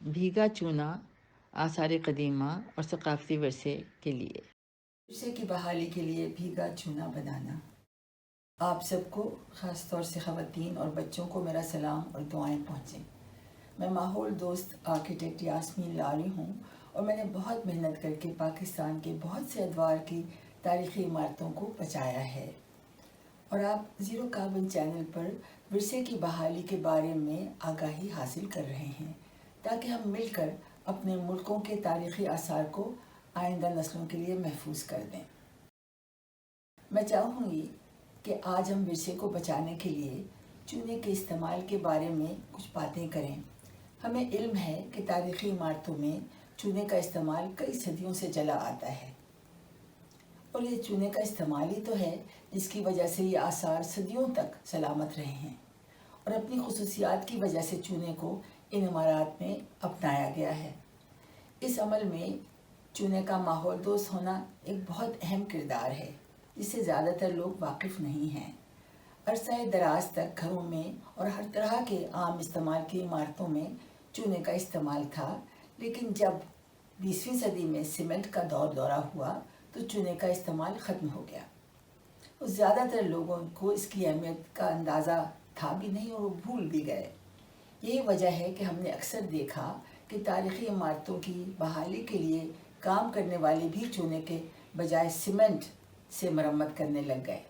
بھیگا چونا آثار قدیمہ اور ثقافتی ورثے کے لیے۔ ورثے کی بحالی کے لیے بھیگا چونا بنانا۔ آپ سب کو، خاص طور سے خواتین اور بچوں کو میرا سلام اور دعائیں پہنچیں۔ میں ماحول دوست آرکیٹیکٹ یاسمین لاری ہوں اور میں نے بہت محنت کر کے پاکستان کے بہت سے ادوار کی تاریخی عمارتوں کو بچایا ہے، اور آپ زیرو کاربن چینل پر ورثے کی بحالی کے بارے میں آگاہی حاصل کر رہے ہیں تاکہ ہم مل کر اپنے ملکوں کے تاریخی آثار کو آئندہ نسلوں کے لیے محفوظ کر دیں۔ میں چاہوں گی کہ آج ہم ورثے کو بچانے کے لیے چونے کے استعمال کے بارے میں کچھ باتیں کریں۔ ہمیں علم ہے کہ تاریخی عمارتوں میں چونے کا استعمال کئی صدیوں سے چلا آتا ہے، اور یہ چونے کا استعمال ہی تو ہے جس کی وجہ سے یہ آثار صدیوں تک سلامت رہے ہیں، اور اپنی خصوصیات کی وجہ سے چونے کو ان عمارات میں اپنایا گیا ہے۔ اس عمل میں چونے کا ماحول دوست ہونا ایک بہت اہم کردار ہے جس سے زیادہ تر لوگ واقف نہیں ہیں۔ عرصہ دراز تک گھروں میں اور ہر طرح کے عام استعمال کی عمارتوں میں چونے کا استعمال تھا، لیکن جب 20ویں صدی میں سیمنٹ کا دورہ ہوا تو چونے کا استعمال ختم ہو گیا، اور زیادہ تر لوگوں کو اس کی اہمیت کا اندازہ تھا بھی نہیں اور وہ بھول بھی گئے۔ یہی وجہ ہے کہ ہم نے اکثر دیکھا کہ تاریخی عمارتوں کی بحالی کے لیے کام کرنے والے بھی چونے کے بجائے سیمنٹ سے مرمت کرنے لگ گئے۔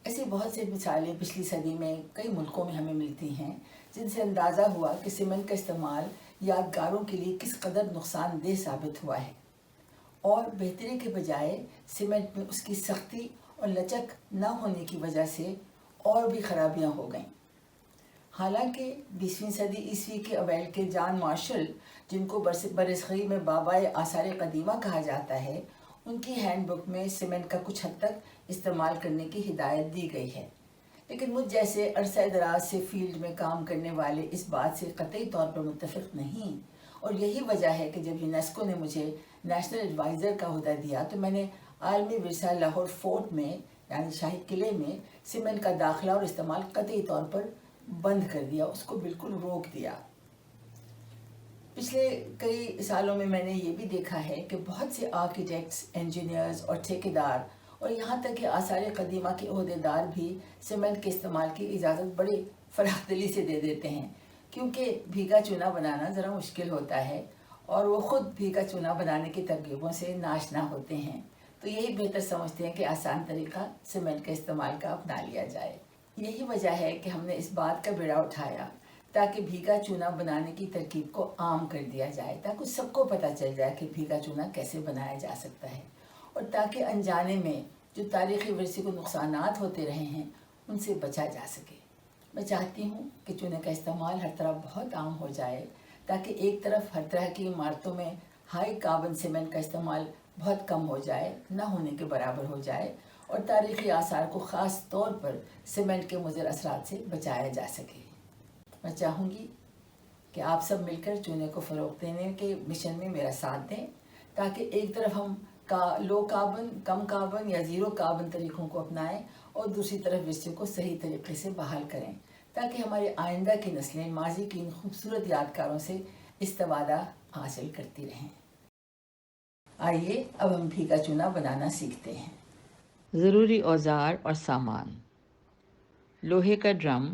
ایسی بہت سی مثالیں پچھلی صدی میں کئی ملکوں میں ہمیں ملتی ہیں جن سے اندازہ ہوا کہ سیمنٹ کا استعمال یادگاروں کے لیے کس قدر نقصان دہ ثابت ہوا ہے، اور بہتری کے بجائے سیمنٹ میں اس کی سختی اور لچک نہ ہونے کی وجہ سے اور بھی خرابیاں ہو گئیں۔ حالانکہ 20ویں صدی عیسوی کے اوائل کے جان مارشل، جن کو برصغیر میں بابائے آثار قدیمہ کہا جاتا ہے، ان کی ہینڈ بک میں سیمنٹ کا کچھ حد تک استعمال کرنے کی ہدایت دی گئی ہے، لیکن مجھ جیسے عرصہ دراز سے فیلڈ میں کام کرنے والے اس بات سے قطعی طور پر متفق نہیں، اور یہی وجہ ہے کہ جب یونیسکو نے مجھے نیشنل ایڈوائزر کا عہدہ دیا تو میں نے عالمی ورثہ لاہور فورٹ میں یعنی شاہی قلعے میں سیمنٹ کا داخلہ اور استعمال قطعی طور پر بند کر دیا، اس کو بالکل روک دیا۔ پچھلے کئی سالوں میں میں نے یہ بھی دیکھا ہے کہ بہت سے آرکیٹیکٹس، انجینئرز اور ٹھیکیدار اور یہاں تک کہ آثار قدیمہ کے عہدیدار بھی سیمنٹ کے استعمال کی اجازت بڑے فراخ دلی سے دے دیتے ہیں، کیونکہ بھیگا چونا بنانا ذرا مشکل ہوتا ہے اور وہ خود بھیگا چونا بنانے کی ترکیبوں سے ناشنا ہوتے ہیں، تو یہی بہتر سمجھتے ہیں کہ آسان طریقہ سیمنٹ کے استعمال کا اپنا لیا جائے۔ یہی وجہ ہے کہ ہم نے اس بات کا بیڑا اٹھایا تاکہ بھیگا چونا بنانے کی ترکیب کو عام کر دیا جائے، تاکہ سب کو پتہ چل جائے کہ بھیگا چونا کیسے بنایا جا سکتا ہے، اور تاکہ انجانے میں جو تاریخی ورثے کو نقصانات ہوتے رہے ہیں ان سے بچا جا سکے۔ میں چاہتی ہوں کہ چونے کا استعمال ہر طرف بہت عام ہو جائے تاکہ ایک طرف ہر طرح کی عمارتوں میں ہائی کاربن سیمنٹ کا استعمال بہت کم ہو جائے، نہ ہونے کے برابر ہو جائے، اور تاریخی آثار کو خاص طور پر سیمنٹ کے مضر اثرات سے بچایا جا سکے۔ میں چاہوں گی کہ آپ سب مل کر چونے کو فروغ دینے کے مشن میں میرا ساتھ دیں تاکہ ایک طرف ہم لو کاربن، کم کاربن یا زیرو کاربن طریقوں کو اپنائیں اور دوسری طرف ورثے کو صحیح طریقے سے بحال کریں تاکہ ہمارے آئندہ کی نسلیں ماضی کی ان خوبصورت یادگاروں سے استفادہ حاصل کرتی رہیں۔ آئیے اب ہم بھیگا چونا بنانا سیکھتے ہیں۔ ضروری اوزار اور سامان: لوہے کا ڈرم،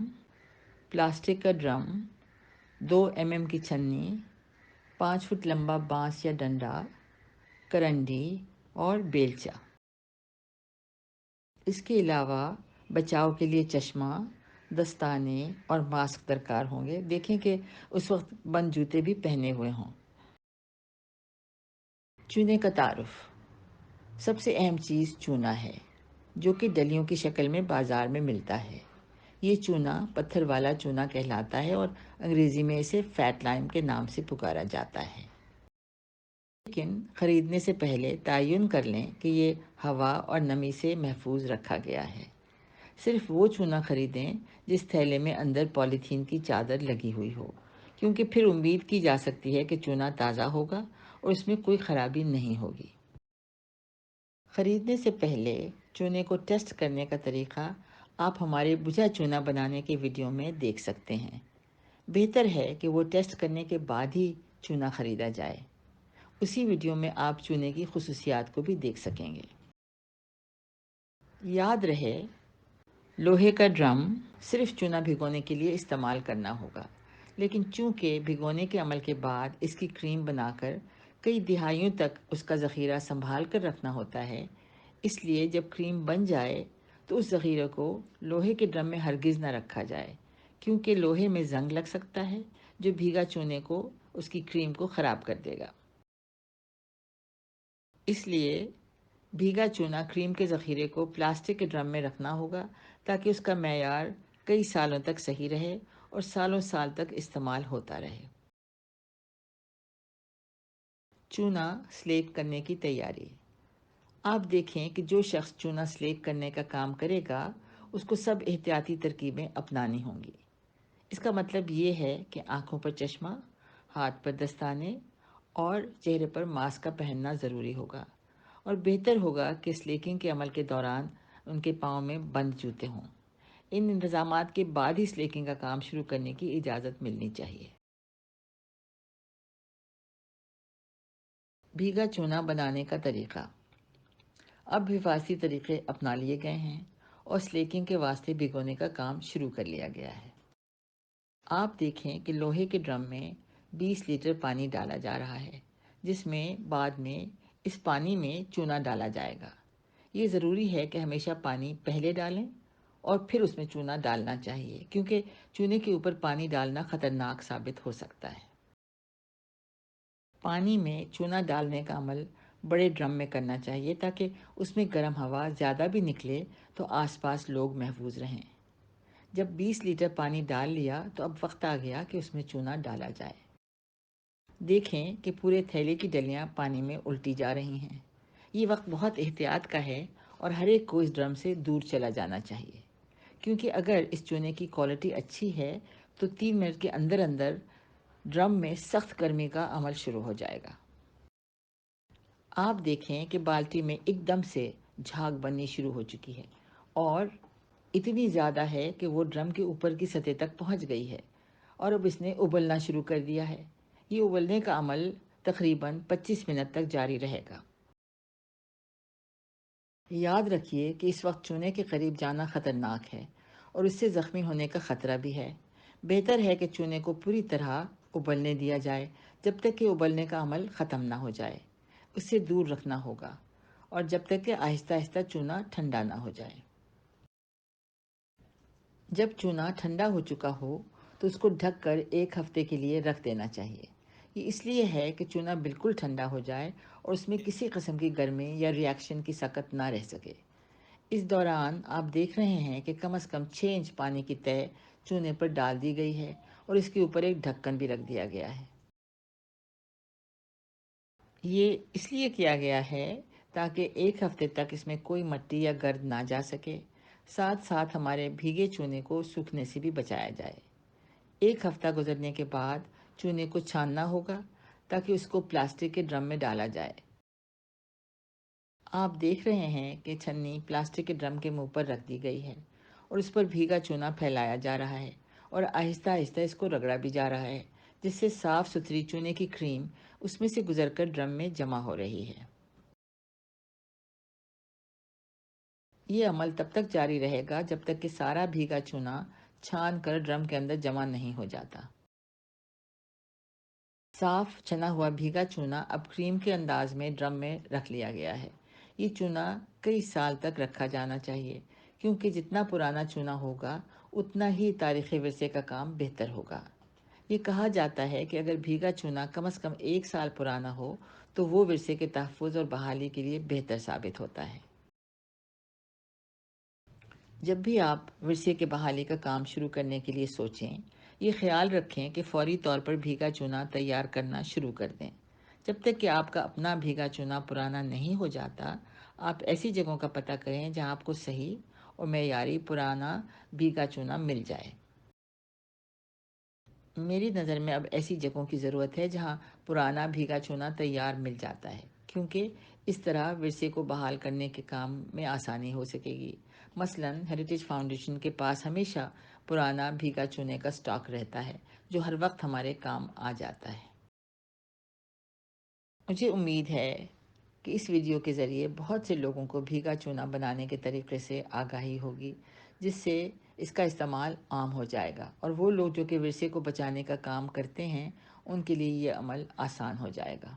پلاسٹک کا ڈرم، 2 mm کی چھنی، 5 فٹ لمبا بانس یا ڈنڈا، کرنڈی اور بیلچا۔ اس کے علاوہ بچاؤ کے لیے چشمہ، دستانے اور ماسک درکار ہوں گے۔ دیکھیں کہ اس وقت بند جوتے بھی پہنے ہوئے ہوں۔ چونے کا تعارف: سب سے اہم چیز چونا ہے جو کہ ڈلیوں کی شکل میں بازار میں ملتا ہے۔ یہ چونا پتھر والا چونا کہلاتا ہے اور انگریزی میں اسے فیٹ لائم کے نام سے پکارا جاتا ہے۔ لیکن خریدنے سے پہلے تعین کر لیں کہ یہ ہوا اور نمی سے محفوظ رکھا گیا ہے۔ صرف وہ چونا خریدیں جس تھیلے میں اندر پولی تھین کی چادر لگی ہوئی ہو، کیونکہ پھر امید کی جا سکتی ہے کہ چونا تازہ ہوگا اور اس میں کوئی خرابی نہیں ہوگی۔ خریدنے سے پہلے چونے کو ٹیسٹ کرنے کا طریقہ آپ ہمارے بجھا چونا بنانے کے ویڈیو میں دیکھ سکتے ہیں۔ بہتر ہے کہ وہ ٹیسٹ کرنے کے بعد ہی چونا خریدا جائے۔ اسی ویڈیو میں آپ چونے کی خصوصیات کو بھی دیکھ سکیں گے۔ یاد رہے، لوہے کا ڈرم صرف چونا بھگونے کے لیے استعمال کرنا ہوگا، لیکن چونکہ بھگونے کے عمل کے بعد اس کی کریم بنا کر کئی دہائیوں تک اس کا ذخیرہ سنبھال کر رکھنا ہوتا ہے، اس لیے جب کریم بن جائے تو اس ذخیرے کو لوہے کے ڈرم میں ہرگز نہ رکھا جائے، کیونکہ لوہے میں زنگ لگ سکتا ہے جو بھیگا چونے کو، اس کی کریم کو خراب کر دے گا۔ اس لیے بھیگا چونا کریم کے ذخیرے کو پلاسٹک کے ڈرم میں رکھنا ہوگا تاکہ اس کا معیار کئی سالوں تک صحیح رہے اور سالوں سال تک استعمال ہوتا رہے۔ چونا سلیک کرنے کی تیاری۔ آپ دیکھیں کہ جو شخص چونا سلیک کرنے کا کام کرے گا اس کو سب احتیاطی ترکیبیں اپنانی ہوں گی۔ اس کا مطلب یہ ہے کہ آنکھوں پر چشمہ، ہاتھ پر دستانے اور چہرے پر ماسک کا پہننا ضروری ہوگا، اور بہتر ہوگا کہ سلیکنگ کے عمل کے دوران ان کے پاؤں میں بند جوتے ہوں۔ ان انتظامات کے بعد ہی سلیکنگ کا کام شروع کرنے کی اجازت ملنی چاہیے۔ بھیگا چونا بنانے کا طریقہ۔ اب حفاظتی طریقے اپنا لیے گئے ہیں اور سلیکنگ کے واسطے بھگونے کا کام شروع کر لیا گیا ہے۔ آپ دیکھیں کہ لوہے کے ڈرم میں 20 لیٹر پانی ڈالا جا رہا ہے، جس میں بعد میں اس پانی میں چونا ڈالا جائے گا۔ یہ ضروری ہے کہ ہمیشہ پانی پہلے ڈالیں اور پھر اس میں چونا ڈالنا چاہیے، کیونکہ چونے کے اوپر پانی ڈالنا خطرناک ثابت ہو سکتا ہے۔ پانی میں چونا ڈالنے کا عمل بڑے ڈرم میں کرنا چاہیے تاکہ اس میں گرم ہوا زیادہ بھی نکلے تو آس پاس لوگ محفوظ رہیں۔ جب 20 لیٹر پانی ڈال لیا تو اب وقت آ گیا کہ اس میں چونا ڈالا جائے۔ دیکھیں کہ پورے تھیلے کی ڈلیاں پانی میں الٹی جا رہی ہیں۔ یہ وقت بہت احتیاط کا ہے اور ہر ایک کو اس ڈرم سے دور چلا جانا چاہیے، کیونکہ اگر اس چونے کی کوالٹی اچھی ہے تو 3 منٹ کے اندر اندر ڈرم میں سخت گرمی کا عمل شروع ہو جائے گا۔ آپ دیکھیں کہ بالٹی میں ایک دم سے جھاگ بننی شروع ہو چکی ہے اور اتنی زیادہ ہے کہ وہ ڈرم کے اوپر کی سطح تک پہنچ گئی ہے، اور اب اس نے ابلنا شروع کر دیا ہے۔ یہ ابلنے کا عمل تقریباً 25 منٹ تک جاری رہے گا۔ یاد رکھیے کہ اس وقت چونے کے قریب جانا خطرناک ہے اور اس سے زخمی ہونے کا خطرہ بھی ہے۔ بہتر ہے کہ چونے کو پوری طرح ابلنے دیا جائے جب تک کہ ابلنے کا عمل ختم نہ ہو جائے۔ اس سے دور رکھنا ہوگا اور جب تک کہ آہستہ آہستہ چونا ٹھنڈا نہ ہو جائے۔ جب چونا ٹھنڈا ہو چکا ہو تو اس کو ڈھک کر 1 ہفتے کے لیے رکھ دینا چاہیے۔ یہ اس لیے ہے کہ چونا بالکل ٹھنڈا ہو جائے اور اس میں کسی قسم کی گرمی یا ری ایکشن کی سکت نہ رہ سکے۔ اس دوران آپ دیکھ رہے ہیں کہ کم از کم 6 انچ پانی کی تہ چونے پر ڈال دی گئی ہے اور اس کے اوپر ایک ڈھکن بھی رکھ دیا گیا ہے۔ یہ اس لیے کیا گیا ہے تاکہ 1 ہفتے تک اس میں کوئی مٹی یا گرد نہ جا سکے، ساتھ ساتھ ہمارے بھیگے چونے کو سوکھنے سے بھی بچایا جائے۔ 1 ہفتہ گزرنے کے بعد چونے کو چھاننا ہوگا تاکہ اس کو پلاسٹک کے ڈرم میں ڈالا جائے۔ آپ دیکھ رہے ہیں کہ چھنی پلاسٹک کے ڈرم کے منہ پر رکھ دی گئی ہے اور اس پر بھیگا چونا پھیلایا جا رہا ہے اور آہستہ آہستہ اس کو رگڑا بھی جا رہا ہے، جس سے صاف ستھری چونے کی کریم اس میں سے گزر کر ڈرم میں جمع ہو رہی ہے۔ یہ عمل تب تک جاری رہے گا جب تک کہ سارا بھیگا چونا چھان کر ڈرم کے اندر جمع نہیں ہو جاتا۔ صاف چھنا ہوا بھیگا چونا اب کریم کے انداز میں ڈرم میں رکھ لیا گیا ہے۔ یہ چونا کئی سال تک رکھا جانا چاہیے، کیونکہ جتنا پرانا چونا ہوگا اتنا ہی تاریخی ورثے کا کام بہتر ہوگا۔ یہ کہا جاتا ہے کہ اگر بھیگا چونا کم از کم 1 سال پرانا ہو تو وہ ورثے کے تحفظ اور بحالی کے لیے بہتر ثابت ہوتا ہے۔ جب بھی آپ ورثے کے بحالی کا کام شروع کرنے کے لیے سوچیں، یہ خیال رکھیں کہ فوری طور پر بھیگا چونا تیار کرنا شروع کر دیں۔ جب تک کہ آپ کا اپنا بھیگا چونا پرانا نہیں ہو جاتا، آپ ایسی جگہوں کا پتہ کریں جہاں آپ کو صحیح اور معیاری پرانا بھیگا چونا مل جائے۔ میری نظر میں اب ایسی جگہوں کی ضرورت ہے جہاں پرانا بھیگا چونا تیار مل جاتا ہے، کیونکہ اس طرح ورثے کو بحال کرنے کے کام میں آسانی ہو سکے گی۔ مثلاً ہیریٹیج فاؤنڈیشن کے پاس ہمیشہ پرانا بھیگا چونے کا سٹاک رہتا ہے، جو ہر وقت ہمارے کام آ جاتا ہے۔ مجھے امید ہے کہ اس ویڈیو کے ذریعے بہت سے لوگوں کو بھیگا چونا بنانے کے طریقے سے آگاہی ہوگی، جس سے اس کا استعمال عام ہو جائے گا، اور وہ لوگ جو کہ ورثے کو بچانے کا کام کرتے ہیں ان کے لیے یہ عمل آسان ہو جائے گا۔